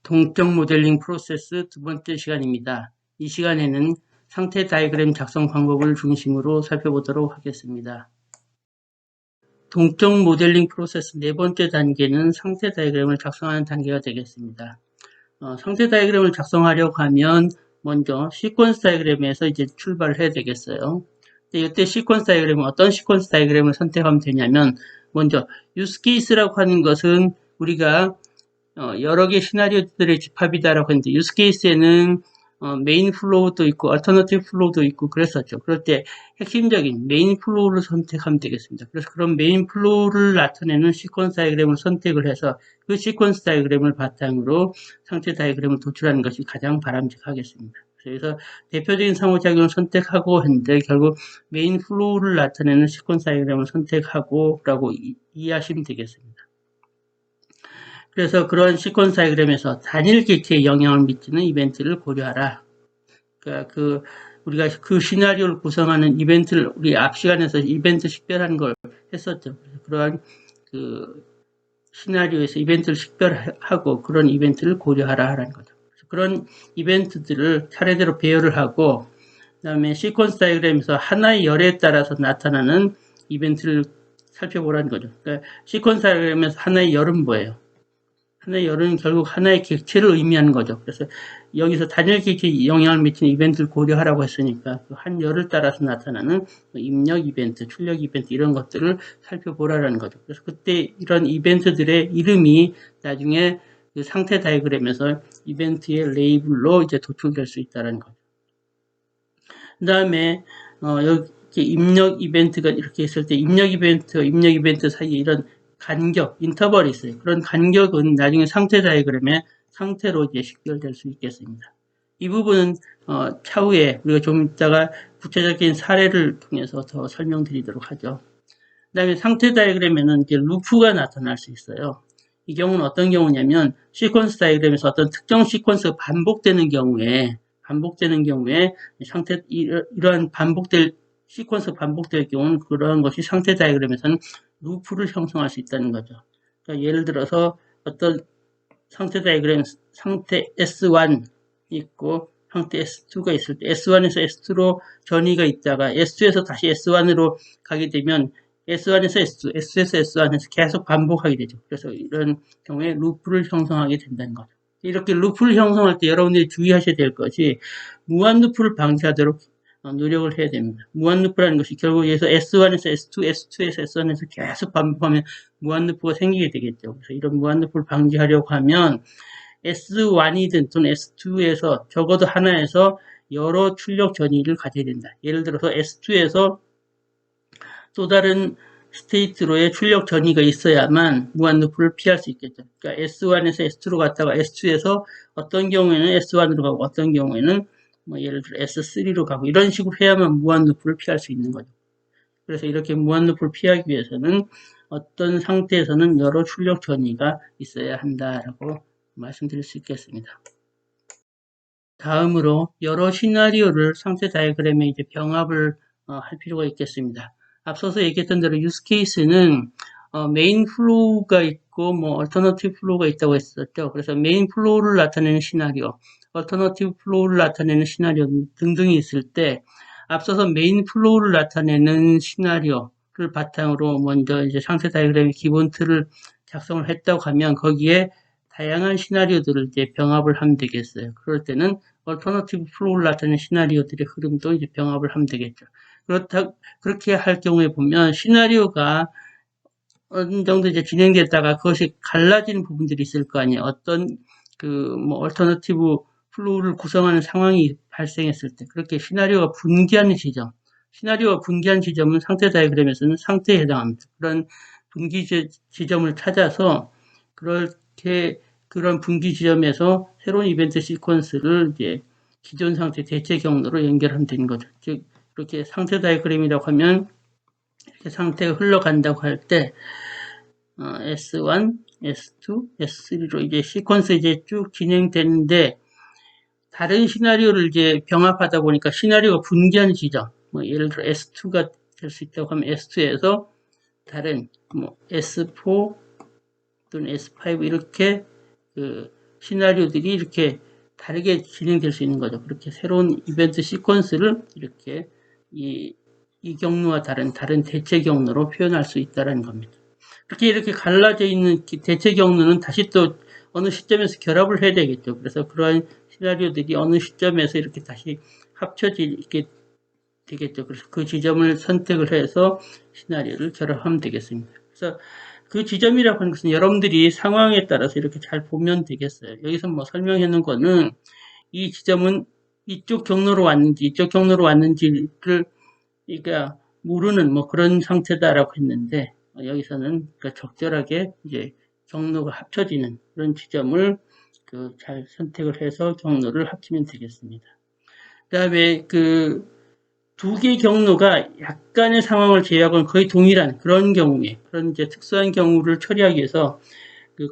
동적 모델링 프로세스 두 번째 시간입니다. 이 시간에는 상태 다이그램 작성 방법을 중심으로 살펴보도록 하겠습니다. 동적 모델링 프로세스 네 번째 단계는 상태 다이그램을 작성하는 단계가 되겠습니다. 상태 다이그램을 작성하려고 하면 먼저 시퀀스 다이그램에서 이제 출발을 해야 되겠어요. 이때 시퀀스 다이그램은 어떤 시퀀스 다이그램을 선택하면 되냐면 먼저 유스 케이스라고 하는 것은 우리가 여러 개 시나리오들의 집합이다라고 했는데 유스 케이스에는 메인 플로우도 있고 얼터너티브 플로우도 있고 그랬었죠. 그럴 때 핵심적인 메인 플로우를 선택하면 되겠습니다. 그래서 그런 메인 플로우를 나타내는 시퀀스 다이그램을 선택을 해서 그 시퀀스 다이그램을 바탕으로 상태 다이그램을 도출하는 것이 가장 바람직하겠습니다. 그래서 대표적인 상호작용을 선택하고 했는데 결국 메인 플로우를 나타내는 시퀀스 다이그램을 선택하고 라고 이해하시면 되겠습니다. 그래서 그런 시퀀스 다이그램에서 단일 객체에 영향을 미치는 이벤트를 고려하라. 그러니까 우리가 그 시나리오를 구성하는 이벤트를 우리 앞 시간에서 이벤트 식별하는 걸 했었죠. 그러한 그 시나리오에서 이벤트를 식별하고 그런 이벤트를 고려하라라는 거죠. 그런 이벤트들을 차례대로 배열을 하고 그다음에 시퀀스 다이그램에서 하나의 열에 따라서 나타나는 이벤트를 살펴보라는 거죠. 그러니까 시퀀스 다이그램에서 하나의 열은 뭐예요? 하나의 열은 결국 하나의 객체를 의미하는 거죠. 그래서 여기서 단일 객체에 영향을 미치는 이벤트를 고려하라고 했으니까 한 열을 따라서 나타나는 입력 이벤트, 출력 이벤트 이런 것들을 살펴보라는 거죠. 그래서 그때 이런 이벤트들의 이름이 나중에 그 상태 다이그램에서 이벤트의 레이블로 이제 도출될 수 있다는 거죠. 그 다음에 여기 입력 이벤트가 이렇게 있을 때 입력 이벤트 사이에 이런 간격, 인터벌이 있어요. 그런 간격은 나중에 상태 다이그램의 상태로 이제 식별될 수 있겠습니다. 이 부분은 차후에 우리가 좀 이따가 구체적인 사례를 통해서 더 설명드리도록 하죠. 그 다음에 상태 다이그램에는 이제 루프가 나타날 수 있어요. 이 경우는 어떤 경우냐면 시퀀스 다이그램에서 어떤 특정 시퀀스가 반복되는 경우에 상태 이러한 반복될 시퀀스 반복될 경우는 그러한 것이 상태 다이그램에서는 루프를 형성할 수 있다는 거죠. 그러니까 예를 들어서 어떤 상태 다이그램 상태 S1 있고 상태 S2가 있을 때 S1에서 S2로 전이가 있다가 S2에서 다시 S1으로 가게 되면 S1에서 S2, S2에서 S1에서 계속 반복하게 되죠. 그래서 이런 경우에 루프를 형성하게 된다는 거죠. 이렇게 루프를 형성할 때 여러분들이 주의하셔야 될 것이 무한 루프를 방지하도록 노력을 해야 됩니다. 무한 루프라는 것이 결국 여기서 S1에서 S2, S2에서 S1에서 계속 반복하면 무한 루프가 생기게 되겠죠. 그래서 이런 무한 루프를 방지하려고 하면 S1이든 또는 S2에서 적어도 하나에서 여러 출력 전이를 가져야 된다. 예를 들어서 S2에서 또 다른 스테이트로의 출력 전이가 있어야만 무한 루프를 피할 수 있겠죠. 그러니까 S1에서 S2로 갔다가 S2에서 어떤 경우에는 S1으로 가고 어떤 경우에는 예를 들어 S3로 가고 이런 식으로 해야만 무한 루프를 피할 수 있는 거죠. 그래서 이렇게 무한 루프를 피하기 위해서는 어떤 상태에서는 여러 출력 전이가 있어야 한다라고 말씀드릴 수 있겠습니다. 다음으로 여러 시나리오를 상태 다이그램에 이제 병합을 할 필요가 있겠습니다. 앞서서 얘기했던 대로 유스 케이스는 메인 플로우가 있고 얼터너티브 플로우가 있다고 했었죠. 그래서 메인 플로우를 나타내는 시나리오, 얼터너티브 플로우를 나타내는 시나리오 등등이 있을 때 앞서서 메인 플로우를 나타내는 시나리오를 바탕으로 먼저 이제 상태 다이그램의 기본 틀을 작성을 했다고 하면 거기에 다양한 시나리오들을 이제 병합을 하면 되겠어요. 그럴 때는 얼터너티브 플로우를 나타내는 시나리오들의 흐름도 이제 병합을 하면 되겠죠. 그렇게 할 경우에 보면 시나리오가 어느 정도 이제 진행됐다가 그것이 갈라지는 부분들이 있을 거 아니에요. 어떤 얼터너티브 플로우를 구성하는 상황이 발생했을 때 그렇게 시나리오가 분기하는 지점은 상태 다이그램에서는 상태에 해당합니다. 그런 분기 지점을 찾아서 그런 분기 지점에서 새로운 이벤트 시퀀스를 이제 기존 상태 대체 경로로 연결하면 되는 거죠. 즉 이렇게 상태 다이그램이라고 하면 이렇게 상태가 흘러간다고 할 때 S1, S2, S3로 이제 시퀀스 이제 쭉 진행되는데 다른 시나리오를 이제 병합하다 보니까 시나리오가 분기하는 지점, 예를 들어 S2가 될 수 있다고 하면 S2에서 다른 S4 또는 S5 이렇게 시나리오들이 이렇게 다르게 진행될 수 있는 거죠. 그렇게 새로운 이벤트 시퀀스를 이렇게 이 경로와 다른 대체 경로로 표현할 수 있다는 겁니다. 이렇게 갈라져 있는 대체 경로는 다시 또 어느 시점에서 결합을 해야 되겠죠. 그래서 그러한 시나리오들이 어느 시점에서 이렇게 다시 합쳐지게 되겠죠. 그래서 그 지점을 선택을 해서 시나리오를 결합하면 되겠습니다. 그래서 그 지점이라고 하는 것은 여러분들이 상황에 따라서 이렇게 잘 보면 되겠어요. 여기서 뭐 설명해 놓은 거는 이 지점은 이쪽 경로로 왔는지 이쪽 경로로 왔는지를 그러니까 모르는 뭐 그런 상태다라고 했는데 여기서는 그러니까 적절하게 이제 경로가 합쳐지는 그런 지점을 잘 선택을 해서 경로를 합치면 되겠습니다. 그 다음에 두 개의 경로가 약간의 상황을 제외하고는 거의 동일한 그런 경우에 그런 이제 특수한 경우를 처리하기 위해서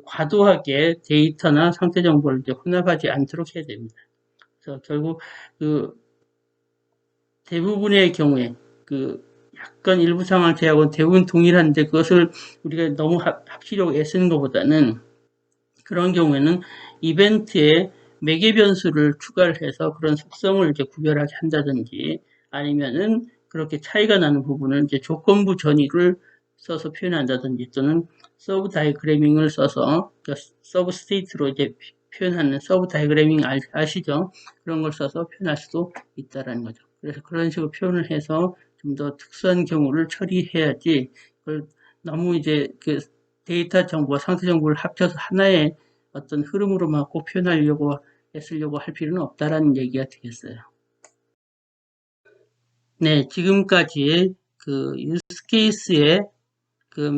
과도하게 데이터나 상태 정보를 이제 혼합하지 않도록 해야 됩니다. 그래서 결국 대부분의 경우에 약간 일부 상황을 제외하고는 대부분 동일한데 그것을 우리가 너무 합치려고 애쓰는 것보다는 그런 경우에는 이벤트에 매개 변수를 추가를 해서 그런 속성을 이제 구별하게 한다든지 아니면은 그렇게 차이가 나는 부분을 이제 조건부 전위를 써서 표현한다든지 또는 서브 다이그래밍을 써서 서브 스테이트로 이제 표현하는 서브 다이그래밍 아시죠? 그런 걸 써서 표현할 수도 있다라는 거죠. 그래서 그런 식으로 표현을 해서 좀 더 특수한 경우를 처리해야지 그걸 너무 이제 데이터 정보와 상태 정보를 합쳐서 하나의 어떤 흐름으로만 꼭 표현하려고 애쓰려고 할 필요는 없다라는 얘기가 되겠어요. 네, 지금까지 유스 케이스의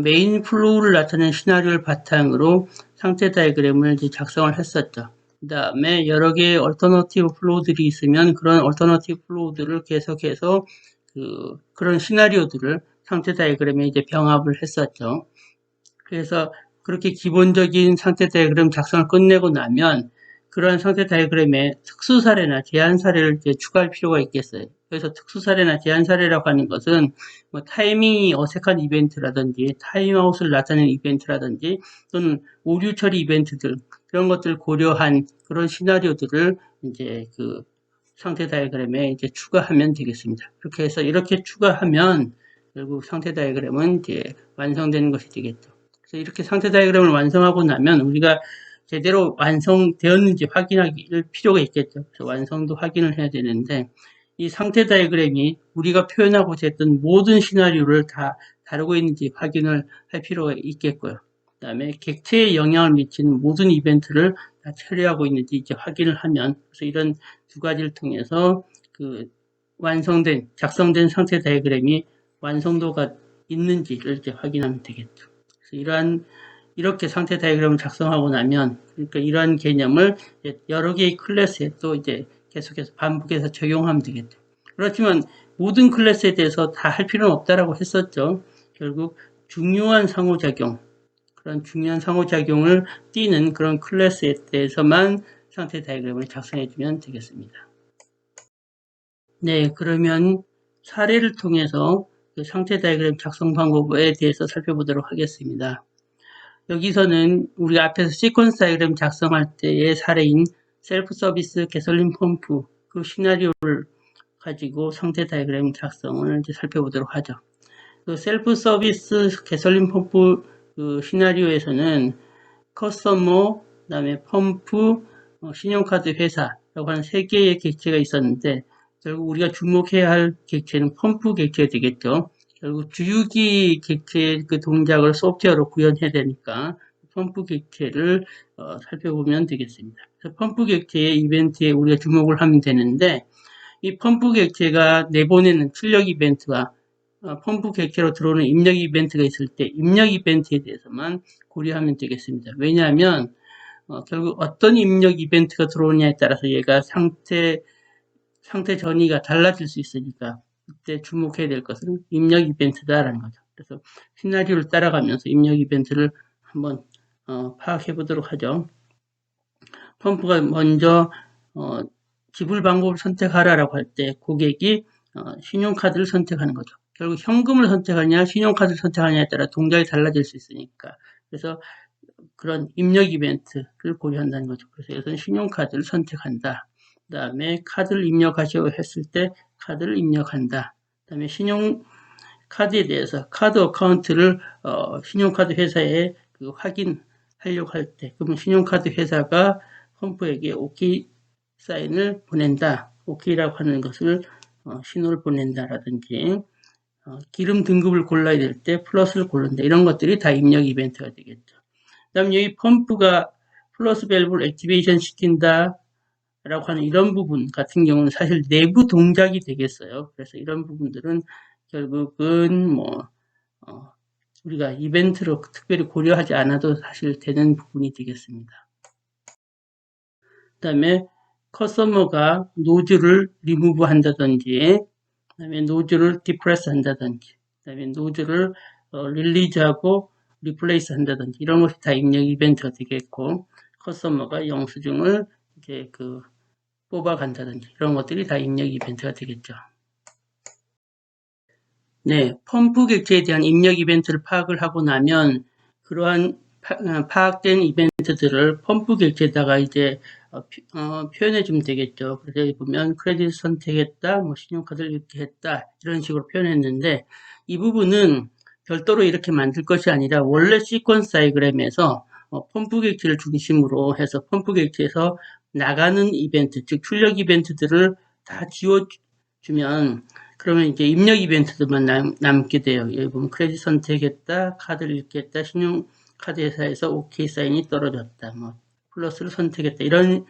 메인 플로우를 나타내는 시나리오를 바탕으로 상태 다이그램을 이제 작성을 했었죠. 그 다음에 여러 개의 얼터너티브 플로우들이 있으면 그런 얼터너티브 플로우들을 계속해서 그런 시나리오들을 상태 다이그램에 이제 병합을 했었죠. 그래서 그렇게 기본적인 상태 다이그램 작성을 끝내고 나면 그러한 상태 다이그램에 특수 사례나 제한 사례를 이제 추가할 필요가 있겠어요. 그래서 특수 사례나 제한 사례라고 하는 것은 뭐 타이밍이 어색한 이벤트라든지 타임아웃을 나타내는 이벤트라든지 또는 오류 처리 이벤트들 그런 것들을 고려한 그런 시나리오들을 이제 상태 다이그램에 이제 추가하면 되겠습니다. 그렇게 해서 이렇게 추가하면 결국 상태 다이그램은 이제 완성되는 것이 되겠죠. 그래서 이렇게 상태 다이그램을 완성하고 나면 우리가 제대로 완성되었는지 확인할 필요가 있겠죠. 그래서 완성도 확인을 해야 되는데 이 상태 다이그램이 우리가 표현하고자 했던 모든 시나리오를 다 다루고 있는지 확인을 할 필요가 있겠고요. 그 다음에 객체에 영향을 미치는 모든 이벤트를 다 처리하고 있는지 이제 확인을 하면 그래서 이런 두 가지를 통해서 작성된 상태 다이그램이 완성도가 있는지를 이제 확인하면 되겠죠. 그래서 이렇게 상태 다이그램을 작성하고 나면 그러니까 이러한 개념을 여러 개의 클래스에 또 이제 계속해서 반복해서 적용하면 되겠죠. 그렇지만 모든 클래스에 대해서 다 할 필요는 없다라고 했었죠. 결국 중요한 상호작용, 그런 중요한 상호작용을 띠는 그런 클래스에 대해서만 상태 다이그램을 작성해주면 되겠습니다. 네, 그러면 사례를 통해서 상태 다이그램 작성 방법에 대해서 살펴보도록 하겠습니다. 여기서는 우리가 앞에서 시퀀스 다이그램 작성할 때의 사례인 셀프 서비스 개솔린 펌프 그 시나리오를 가지고 상태 다이그램 작성을 이제 살펴보도록 하죠. 셀프 서비스 개솔린 펌프 시나리오에서는 커스터머, 그다음에 펌프, 신용카드 회사라고 하는 세 개의 객체가 있었는데 결국 우리가 주목해야 할 객체는 펌프 객체가 되겠죠. 결국 주유기 객체의 동작을 소프트웨어로 구현해야 되니까 펌프 객체를 살펴보면 되겠습니다. 그래서 펌프 객체의 이벤트에 우리가 주목을 하면 되는데 이 펌프 객체가 내보내는 출력 이벤트와 펌프 객체로 들어오는 입력 이벤트가 있을 때 입력 이벤트에 대해서만 고려하면 되겠습니다. 왜냐하면 결국 어떤 입력 이벤트가 들어오느냐에 따라서 얘가 상태 전이가 달라질 수 있으니까 그때 주목해야 될 것은 입력 이벤트다라는 거죠. 그래서 시나리오를 따라가면서 입력 이벤트를 한번 파악해 보도록 하죠. 펌프가 먼저 지불 방법을 선택하라라고 할 때 고객이 신용카드를 선택하는 거죠. 결국 현금을 선택하냐 신용카드를 선택하냐에 따라 동작이 달라질 수 있으니까 그래서 그런 입력 이벤트를 고려한다는 거죠. 그래서 여기서는 신용카드를 선택한다. 그 다음에 카드를 입력하시오 했을 때 카드를 입력한다. 그 다음에 신용카드에 대해서 카드 어카운트를 신용카드 회사에 확인하려고 할 때, 그러면 신용카드 회사가 펌프에게 OK 사인을 보낸다. OK라고 하는 것을 신호를 보낸다라든지 기름 등급을 골라야 될 때 플러스를 고른다. 이런 것들이 다 입력 이벤트가 되겠죠. 그 다음에 여기 펌프가 플러스 밸브를 액티베이션 시킨다 라고 하는 이런 부분 같은 경우는 사실 내부 동작이 되겠어요. 그래서 이런 부분들은 결국은 우리가 이벤트로 특별히 고려하지 않아도 사실 되는 부분이 되겠습니다. 그 다음에 커스터머가 노즐을 리무브 한다든지, 그 다음에 노즐을 디프레스 한다든지, 그 다음에 노즐을 릴리즈하고 리플레이스 한다든지, 이런 것이 다 입력 이벤트가 되겠고, 커스터머가 영수증을 이제 뽑아간다든지, 이런 것들이 다 입력 이벤트가 되겠죠. 네, 펌프 객체에 대한 입력 이벤트를 파악을 하고 나면, 그러한 파악된 이벤트들을 펌프 객체에다가 이제 표현해 주면 되겠죠. 그래서 여기 보면 크레딧 선택했다, 신용카드를 이렇게 했다, 이런 식으로 표현했는데, 이 부분은 별도로 이렇게 만들 것이 아니라 원래 시퀀스 다이그램에서 펌프 객체를 중심으로 해서 펌프 객체에서 나가는 이벤트, 즉 출력 이벤트들을 다 지워주면 그러면 이제 입력 이벤트들만 남게 돼요. 여기 보면 크레딧 선택했다, 카드를 읽겠다, 신용카드 회사에서 OK 사인이 떨어졌다, 플러스를 선택했다, 이런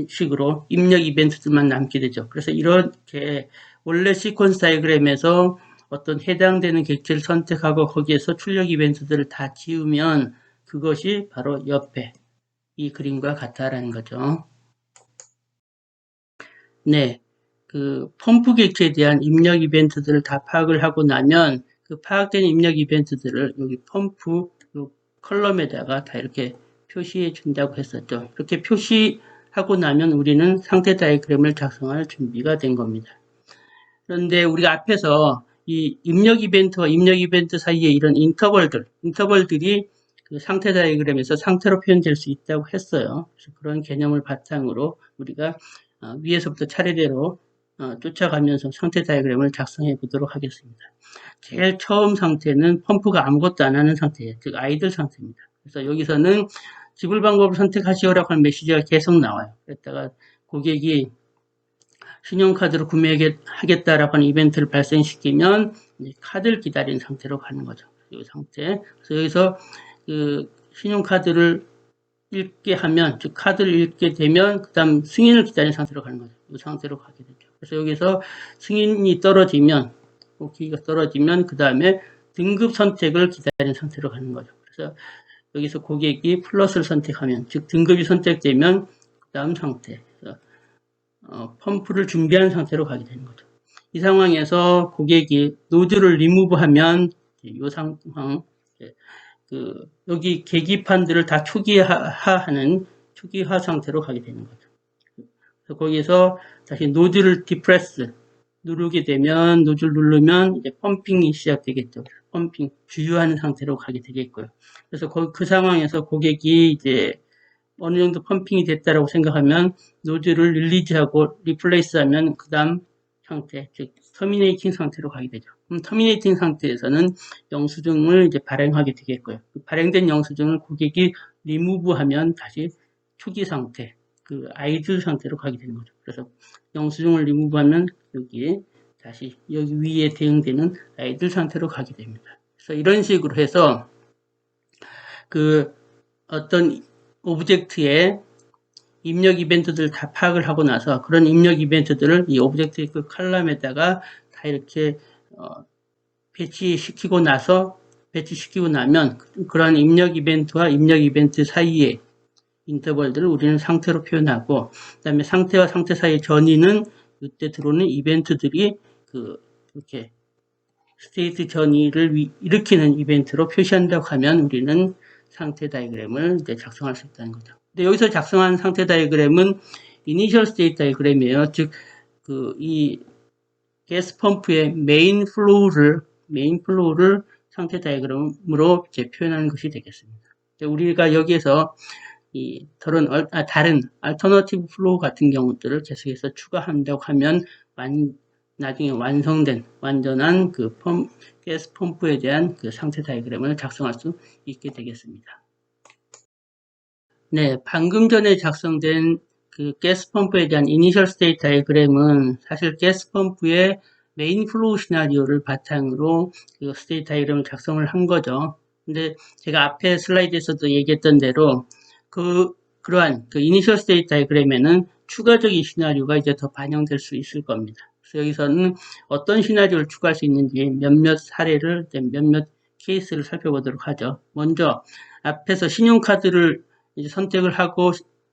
식으로 입력 이벤트들만 남게 되죠. 그래서 이렇게 원래 시퀀스 다이그램에서 어떤 해당되는 객체를 선택하고 거기에서 출력 이벤트들을 다 지우면 그것이 바로 옆에 이 그림과 같다라는 거죠. 네. 펌프 객체에 대한 입력 이벤트들을 다 파악을 하고 나면 그 파악된 입력 이벤트들을 여기 펌프 컬럼에다가 다 이렇게 표시해 준다고 했었죠. 이렇게 표시하고 나면 우리는 상태 다이그램을 작성할 준비가 된 겁니다. 그런데 우리가 앞에서 이 입력 이벤트와 입력 이벤트 사이에 이런 인터벌들이 그 상태 다이그램에서 상태로 표현될 수 있다고 했어요. 그래서 그런 개념을 바탕으로 우리가 위에서부터 차례대로 쫓아가면서 상태 다이그램을 작성해 보도록 하겠습니다. 제일 처음 상태는 펌프가 아무것도 안 하는 상태예요. 즉 아이들 상태입니다. 그래서 여기서는 지불 방법을 선택하시오라고 하는 메시지가 계속 나와요. 그랬다가 고객이 신용카드로 구매하겠다라고 하는 이벤트를 발생시키면 카드를 기다리는 상태로 가는 거죠. 이 상태. 그래서 여기서 신용카드를 읽게 하면, 즉 카드를 읽게 되면 그 다음 승인을 기다리는 상태로 가는 거죠. 이 상태로 가게 되죠. 그래서 여기서 승인이 떨어지면, OK가 떨어지면 그 다음에 등급 선택을 기다리는 상태로 가는 거죠. 그래서 여기서 고객이 플러스를 선택하면, 즉 등급이 선택되면 그 다음 상태, 펌프를 준비한 상태로 가게 되는 거죠. 이 상황에서 고객이 노즐을 리무브하면 이 상황, 여기 계기판들을 다 초기화하는 초기화 상태로 가게 되는 거죠. 그래서 거기서 다시 노즐을 디프레스 누르게 되면 노즐 누르면 이제 펌핑이 시작되겠죠. 펌핑 주유하는 상태로 가게 되겠고요. 그래서 그 상황에서 고객이 이제 어느 정도 펌핑이 됐다라고 생각하면 노즐을 릴리즈하고 리플레이스하면 그 다음 상태, 즉 터미네이팅 상태로 가게 되죠. 그럼 터미네이팅 상태에서는 영수증을 이제 발행하게 되겠고요. 그 발행된 영수증을 고객이 리무브하면 다시 초기 상태, 아이들 상태로 가게 되는 거죠. 그래서 영수증을 리무브하면 여기 다시 여기 위에 대응되는 아이들 상태로 가게 됩니다. 그래서 이런 식으로 해서 어떤 오브젝트의 입력 이벤트들을 다 파악을 하고 나서 그런 입력 이벤트들을 이 오브젝트의 칼럼에다가 다 이렇게 배치시키고 나면 그런 입력 이벤트와 입력 이벤트 사이의 인터벌들을 우리는 상태로 표현하고 그 다음에 상태와 상태 사이의 전이는 이때 들어오는 이벤트들이 이렇게 스테이트 전이를 일으키는 이벤트로 표시한다고 하면 우리는 상태 다이그램을 이제 작성할 수 있다는 거죠. 근데 여기서 작성한 상태 다이그램은 이니셜 스테이트 다이그램이에요. 즉, 이 가스 펌프의 메인 플로우를 상태 다이그램으로 이제 표현하는 것이 되겠습니다. 우리가 여기에서 다른 alternative flow 같은 경우들을 계속해서 추가한다고 하면 나중에 완성된 완전한 그 가스 펌프에 대한 그 상태 다이그램을 작성할 수 있게 되겠습니다. 네, 방금 전에 작성된 그 가스 펌프에 대한 이니셜 스테이트 다이그램은 사실 가스 펌프의 메인 플로우 시나리오를 바탕으로 그 스테이트 다이그램을 작성을 한 거죠. 근데 제가 앞에 슬라이드에서도 얘기했던 대로 그러한 그 이니셜 스테이트 다이그램에는 추가적인 시나리오가 이제 더 반영될 수 있을 겁니다. 그래서 여기서는 어떤 시나리오를 추가할 수 있는지 몇몇 사례를, 몇몇 케이스를 살펴보도록 하죠. 먼저 앞에서 신용카드를 이제 선택을 하고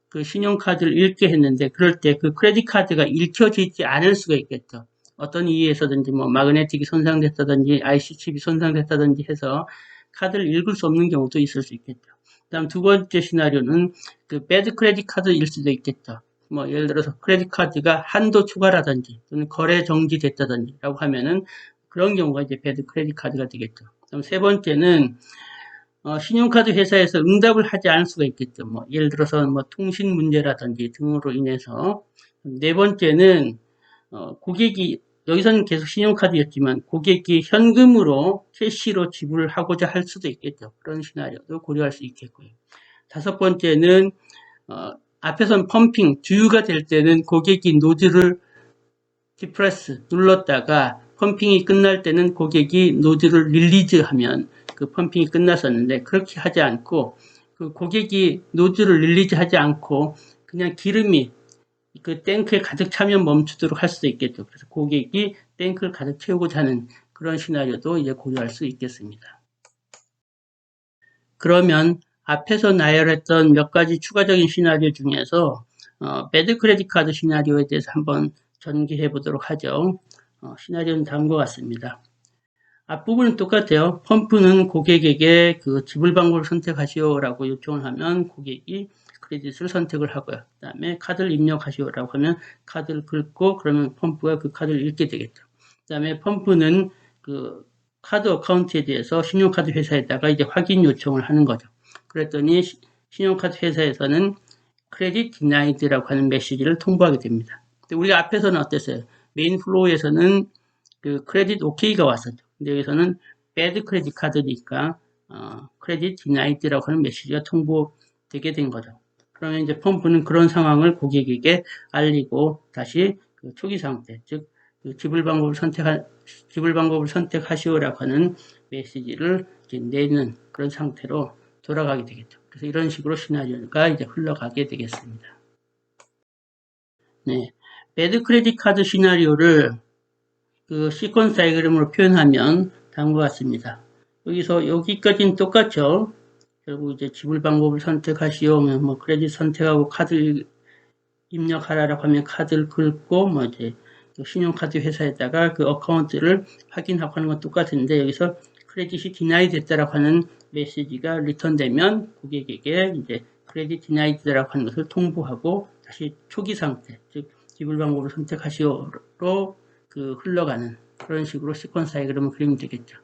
그 신용카드를 읽게 했는데 그럴 때 그 크레딧 카드가 읽혀지지 않을 수가 있겠죠. 어떤 이유에서든지 뭐 마그네틱이 손상됐다든지 IC 칩이 손상됐다든지 해서 카드를 읽을 수 없는 경우도 있을 수 있겠죠. 그다음 두 번째 시나리오는 그 배드 크레딧 카드일 수도 있겠죠. 뭐 예를 들어서 크레딧 카드가 한도 초과라든지 또는 거래 정지됐다든지 라고 하면은 그런 경우가 이제 배드 크레딧 카드가 되겠죠. 그다음 세 번째는 신용카드 회사에서 응답을 하지 않을 수가 있겠죠. 뭐 예를 들어서 뭐 통신 문제라든지 등으로 인해서. 네 번째는 고객이 여기서는 계속 신용카드였지만 고객이 현금으로 캐시로 지불을 하고자 할 수도 있겠죠. 그런 시나리오도 고려할 수 있겠고요. 다섯 번째는 앞에선 펌핑 주유가 될 때는 고객이 노즐을 디프레스 눌렀다가 펌핑이 끝날 때는 고객이 노즐을 릴리즈하면 그 펌핑이 끝났었는데 그렇게 하지 않고 그 고객이 노즐을 릴리즈하지 않고 그냥 기름이 그 탱크에 가득 차면 멈추도록 할 수도 있겠죠. 그래서 고객이 탱크를 가득 채우고자 하는 그런 시나리오도 이제 고려할 수 있겠습니다. 그러면 앞에서 나열했던 몇 가지 추가적인 시나리오 중에서 배드 크레딧 카드 시나리오에 대해서 한번 전개해 보도록 하죠. 시나리오는 다음과 같습니다. 앞부분은 똑같아요. 펌프는 고객에게 그 지불 방법을 선택하시오라고 요청을 하면 고객이 크레딧을 선택을 하고요. 그 다음에 카드를 입력하시오라고 하면 카드를 긁고 그러면 펌프가 그 카드를 읽게 되겠죠. 그 다음에 펌프는 그 카드 어카운트에 대해서 신용카드 회사에다가 이제 확인 요청을 하는 거죠. 그랬더니 신용카드 회사에서는 크레딧 디나이드라고 하는 메시지를 통보하게 됩니다. 근데 우리가 앞에서는 어땠어요? 메인 플로우에서는 그 크레딧 OK가 왔었죠. 근데 여기서는 배드 크레딧 카드니까 크레딧 디나이드라고 하는 메시지가 통보되게 된 거죠. 그러면 이제 펌프는 그런 상황을 고객에게 알리고 다시 그 초기 상태, 즉 그 지불 방법을 선택하시오라고 하는 메시지를 이제 내는 그런 상태로 돌아가게 되겠죠. 그래서 이런 식으로 시나리오가 이제 흘러가게 되겠습니다. 네, 배드 크레딧 카드 시나리오를 그 시퀀스 다이그램으로 표현하면 다음과 같습니다. 여기서 여기까지는 똑같죠. 결국 이제 지불 방법을 선택하시오. 뭐 크레딧 선택하고 카드 입력하라라고 하면 카드를 긁고 뭐 이제 신용카드 회사에다가 그 어카운트를 확인하고 하는 건 똑같은데 여기서 크레딧이 디나이 됐다라고 하는 메시지가 리턴되면 고객에게 이제 크레딧 디나이드라고 하는 것을 통보하고 다시 초기 상태, 즉 지불 방법을 선택하시오로 그 흘러가는 그런 식으로 시퀀스 다이그램을 그리면 되겠죠.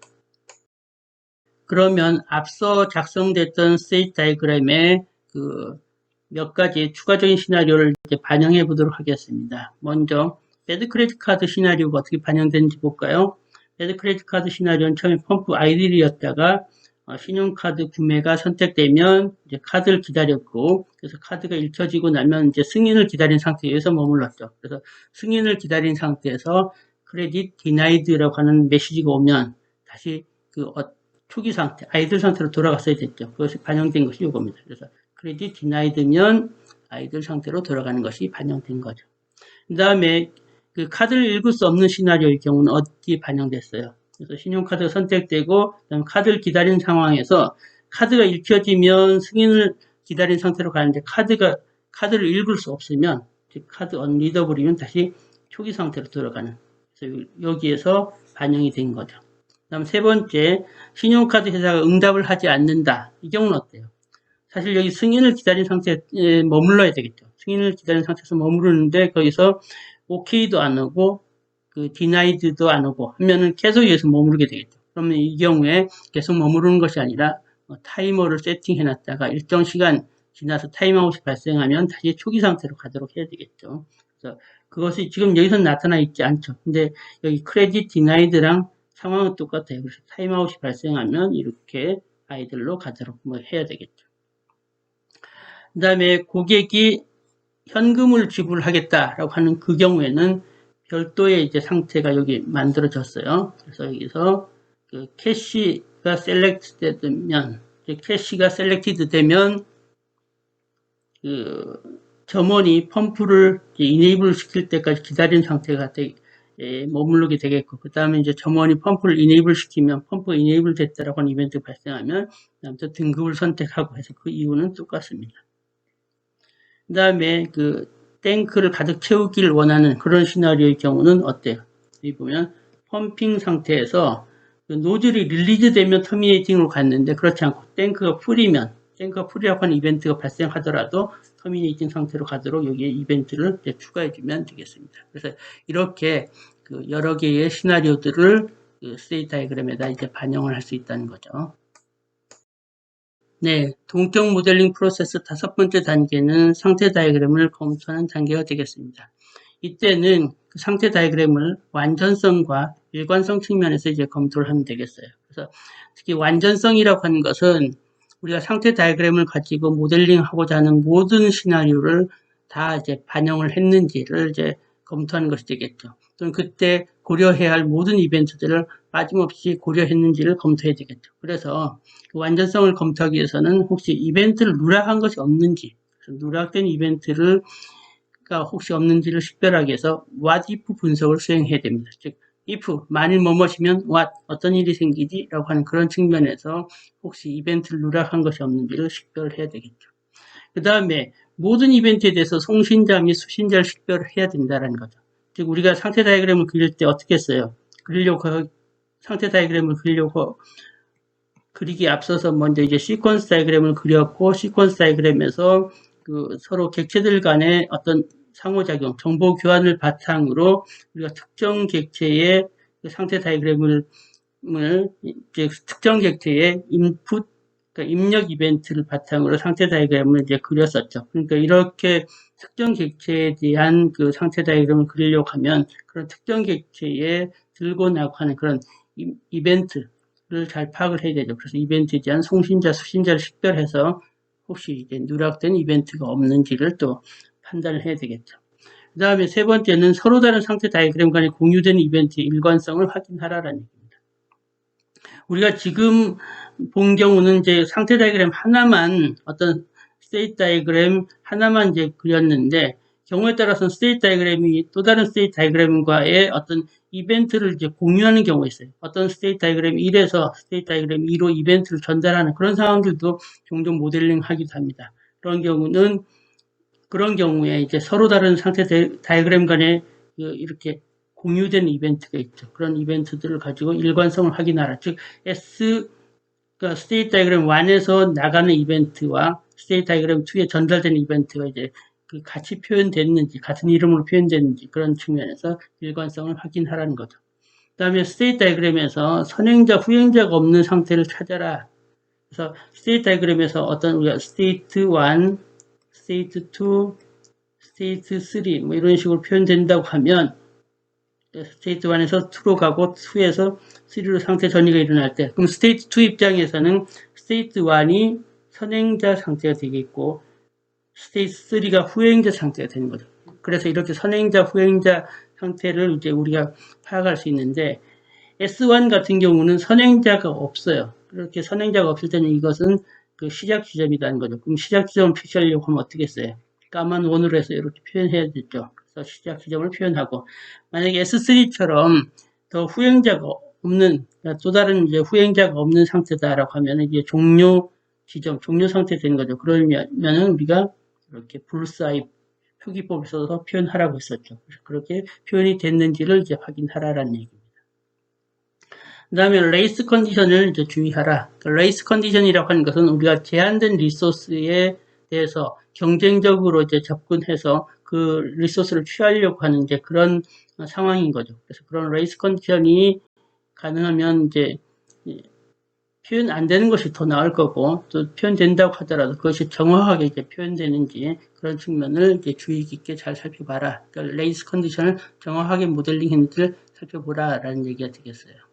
그러면 앞서 작성됐던 스테이트 다이그램에 그 몇 가지 추가적인 시나리오를 이제 반영해 보도록 하겠습니다. 먼저 배드 크레딧 카드 시나리오가 어떻게 반영되는지 볼까요? 배드 크레딧 카드 시나리오는 처음에 펌프 아이들이었다가 신용카드 구매가 선택되면 이제 카드를 기다렸고 그래서 카드가 읽혀지고 나면 이제 승인을 기다린 상태에서 머물렀죠. 그래서 승인을 기다린 상태에서 크레딧 디나이드라고 하는 메시지가 오면 다시 그 초기 상태, 아이들 상태로 돌아갔어야 됐죠. 그것이 반영된 것이 이겁니다. 그래서 크레딧 디나이드면 아이들 상태로 돌아가는 것이 반영된 거죠. 그 다음에 그 카드를 읽을 수 없는 시나리오의 경우는 어디에 반영됐어요? 그래서 신용카드가 선택되고 그다음에 카드를 기다리는 상황에서 카드가 읽혀지면 승인을 기다린 상태로 가는데 카드를 읽을 수 없으면 카드 언리더블이면 다시 초기 상태로 돌아가는 그래서 여기에서 반영이 된 거죠. 그다음 세 번째 신용카드 회사가 응답을 하지 않는다. 이 경우는 어때요? 사실 여기 승인을 기다린 상태에 머물러야 되겠죠. 승인을 기다린 상태에서 머무르는데 거기서 OK도 안 오고 그 denied도 안 오고 하면은 계속 여기서 머무르게 되겠죠. 그러면 이 경우에 계속 머무르는 것이 아니라 타이머를 세팅해 놨다가 일정 시간 지나서 타임아웃이 발생하면 다시 초기 상태로 가도록 해야 되겠죠. 그래서 그것이 지금 여기서 나타나 있지 않죠. 근데 여기 크레딧 디나이드랑 상황은 똑같아요. 그래서 타임아웃이 발생하면 이렇게 아이들로 가도록 해야 되겠죠. 그 다음에 고객이 현금을 지불하겠다라고 하는 그 경우에는 별도의 이제 상태가 여기 만들어졌어요. 그래서 여기서 그 캐시가 셀렉트 되면, 캐시가 셀렉티드 되면 그 점원이 펌프를 이네이블 시킬 때까지 기다린 상태가 머무르게 되겠고, 그 다음에 이제 점원이 펌프를 이네이블 시키면 펌프가 이네이블 됐다라고 하는 이벤트가 발생하면 그다음부터 등급을 선택하고 해서 그 이유는 똑같습니다. 그 다음에 그 탱크를 가득 채우기를 원하는 그런 시나리오의 경우는 어때요? 여기 보면 펌핑 상태에서 그 노즐이 릴리즈 되면 터미네이팅으로 갔는데 그렇지 않고 탱크가 풀이라고 하는 이벤트가 발생하더라도 터미네이팅 상태로 가도록 여기에 이벤트를 추가해주면 되겠습니다. 그래서 이렇게 그 여러 개의 시나리오들을 그 스테이트 다이그램에다 이제 반영을 할 수 있다는 거죠. 네, 동격 모델링 프로세스 5번째 단계는 상태 다이그램을 검토하는 단계가 되겠습니다. 이때는 그 상태 다이그램을 완전성과 일관성 측면에서 이제 검토를 하면 되겠어요. 그래서 특히 완전성이라고 하는 것은 우리가 상태 다이그램을 가지고 모델링하고자 하는 모든 시나리오를 다 이제 반영을 했는지를 이제 검토하는 것이 되겠죠. 또는 그때 고려해야 할 모든 이벤트들을 빠짐없이 고려했는지를 검토해야 되겠죠. 그래서 그 완전성을 검토하기 위해서는 혹시 이벤트를 누락한 것이 없는지, 누락된 이벤트가 혹시 없는지를 식별하기 위해서 what if 분석을 수행해야 됩니다. 즉, if, 만일 뭐뭐시면 what, 어떤 일이 생기지? 라고 하는 그런 측면에서 혹시 이벤트를 누락한 것이 없는지를 식별해야 되겠죠. 그 다음에 모든 이벤트에 대해서 송신자 및 수신자를 식별을 해야 된다는 거죠. 즉, 우리가 상태 다이그램을 그릴 때 어떻게 했어요? 상태 다이그램을 그리기 앞서서 먼저 이제 시퀀스 다이그램을 그렸고, 시퀀스 다이그램에서 그 서로 객체들 간의 어떤 상호작용, 정보 교환을 바탕으로 우리가 특정 객체의 상태 다이그램을 이제 특정 객체의 인풋, 그러니까 입력 이벤트를 바탕으로 상태 다이그램을 이제 그렸었죠. 그러니까 이렇게 특정 객체에 대한 그 상태 다이그램을 그리려고 하면 그런 특정 객체에 들고 나고 하는 그런 이벤트를 잘 파악을 해야 되죠. 그래서 이벤트에 대한 송신자, 수신자를 식별해서 혹시 이제 누락된 이벤트가 없는지를 또 판단을 해야 되겠죠. 그 다음에 세 번째는 서로 다른 상태 다이그램 간의 공유된 이벤트의 일관성을 확인하라는 얘기입니다. 우리가 지금 본 경우는 이제 상태 다이그램 하나만, 어떤 스테이트 다이그램 하나만 이제 그렸는데, 경우에 따라서는 스테이트 다이그램이 또 다른 스테이트 다이그램과의 어떤 이벤트를 이제 공유하는 경우가 있어요. 어떤 스테이트 다이그램 1에서 스테이트 다이그램 2로 이벤트를 전달하는 그런 상황들도 종종 모델링 하기도 합니다. 그런 경우에 이제 서로 다른 상태 다이그램 간에 이렇게 공유된 이벤트가 있죠. 그런 이벤트들을 가지고 일관성을 확인하라. 즉, 그러니까 스테이트 다이그램 1에서 나가는 이벤트와 스테이트 다이그램 2에 전달되는 이벤트가 이제 같이 표현됐는지, 같은 이름으로 표현됐는지 그런 측면에서 일관성을 확인하라는 거죠. 그 다음에 스테이트 다이그램에서 선행자, 후행자가 없는 상태를 찾아라. 그래서 스테이트 다이그램에서 어떤 우리가 스테이트 1, 스테이트 2, 스테이트 3 뭐 이런 식으로 표현된다고 하면 스테이트 1에서 2로 가고 2에서 3로 상태 전이가 일어날 때 그럼 스테이트 2 입장에서는 스테이트 1이 선행자 상태가 되겠고 스테이트 3가 후행자 상태가 되는 거죠. 그래서 이렇게 선행자, 후행자 상태를 이제 우리가 파악할 수 있는데 S1 같은 경우는 선행자가 없어요. 그렇게 선행자가 없을 때는 이것은 그 시작 지점이라는 거죠. 그럼 시작 지점을 표시하려고 하면 어떻게 했어요? 까만 원으로 해서 이렇게 표현해야 되죠. 그래서 시작 지점을 표현하고 만약에 S3처럼 더 후행자가 없는 또 다른 이제 후행자가 없는 상태다라고 하면 이제 종료 지점, 종료 상태 되는 거죠. 그러면은 우리가 이렇게 불사입 표기법을 써서 표현하라고 했었죠. 그렇게 표현이 됐는지를 이제 확인하라라는 얘기입니다. 그 다음에 레이스 컨디션을 이제 주의하라. 레이스 컨디션이라고 하는 것은 우리가 제한된 리소스에 대해서 경쟁적으로 이제 접근해서 그 리소스를 취하려고 하는 이제 그런 상황인 거죠. 그래서 그런 레이스 컨디션이 가능하면 이제 표현 안 되는 것이 더 나을 거고, 또 표현된다고 하더라도 그것이 정확하게 이제 표현되는지 그런 측면을 이제 주의 깊게 잘 살펴봐라. 그러니까 레이스 컨디션을 정확하게 모델링 했는지를 살펴보라라는 얘기가 되겠어요.